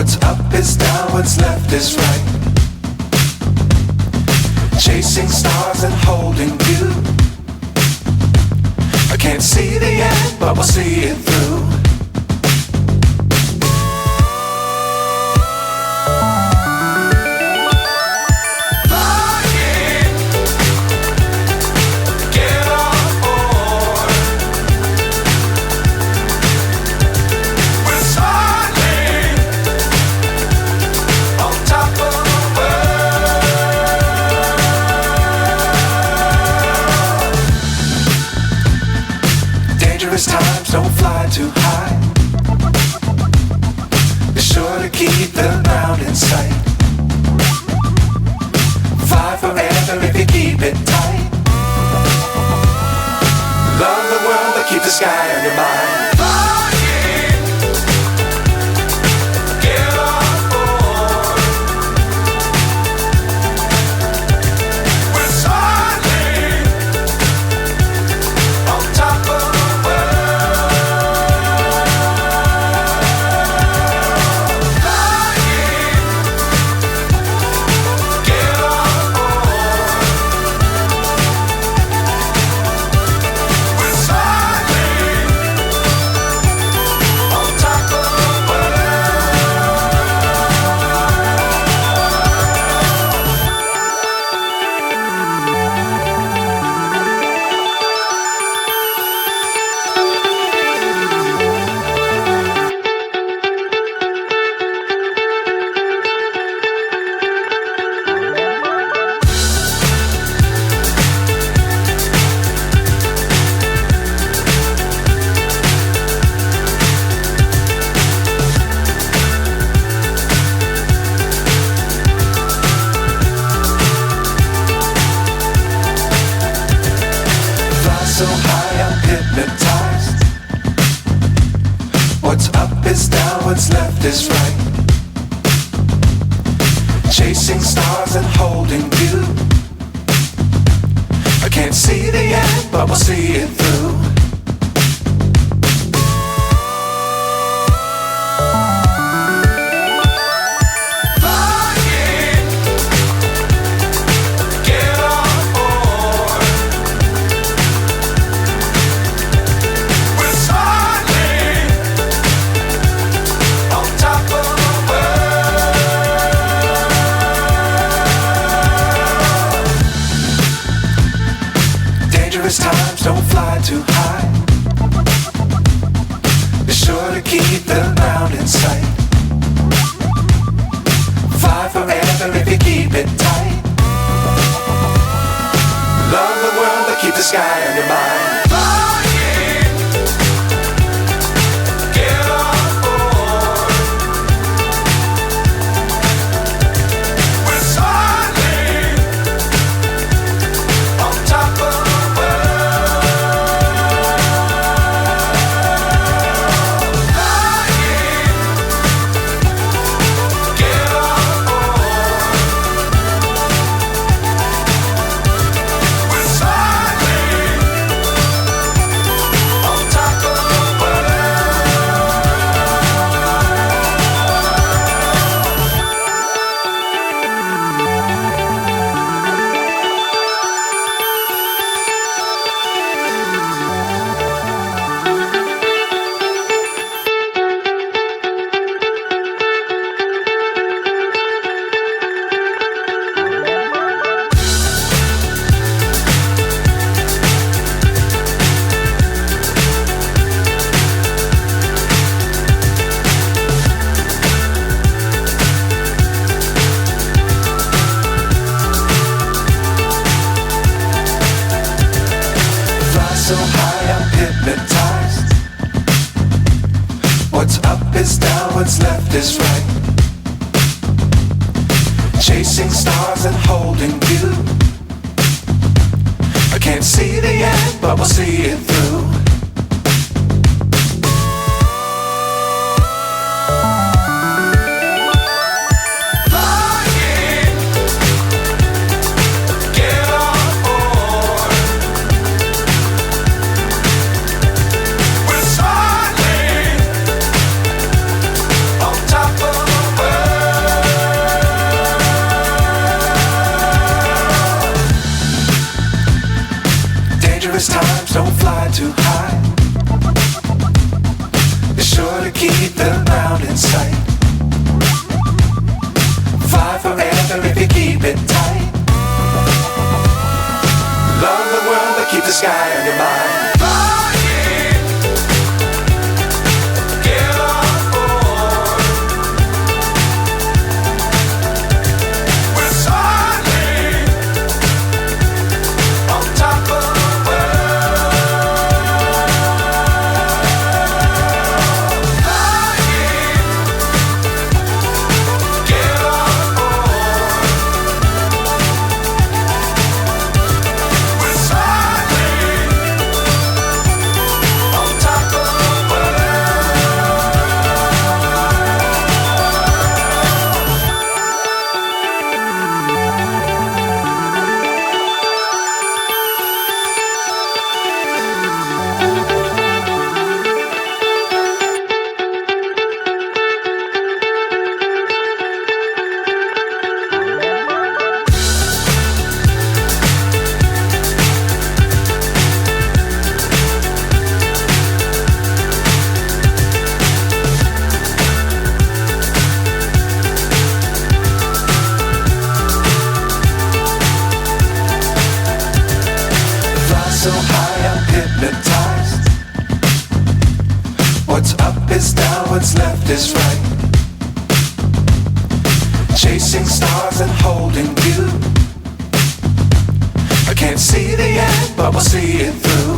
What's up is down, what's left is right. Chasing stars and holding you. I can't see the end, but we'll see it through. Times don't fly too high. Be sure to keep the ground in sight. Fly forever if you keep it tight. Love the world but keep the sky on your mind. So high I'm hypnotized. What's up is down, what's left is right. Chasing stars and holding you. I can't see the end, but we'll see it through. Times don't fly too high. Be sure to keep the ground in sight. Fly forever if you keep it tight. Love the world but keep the sky on your mind. So high I'm hypnotized. What's up is down, what's left is right. Chasing stars and holding you. I can't see the end, but we'll see it through. Top of the world. too high. Be sure to keep the ground in sight. Fly forever if you keep it tight. Love the world but keep the sky on your mind. So high I'm hypnotized. What's up is down, what's left is right. Chasing stars and holding you. I can't see the end, but we'll see it through.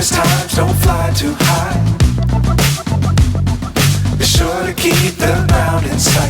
Times don't fly too high. Be sure to keep the ground in sight.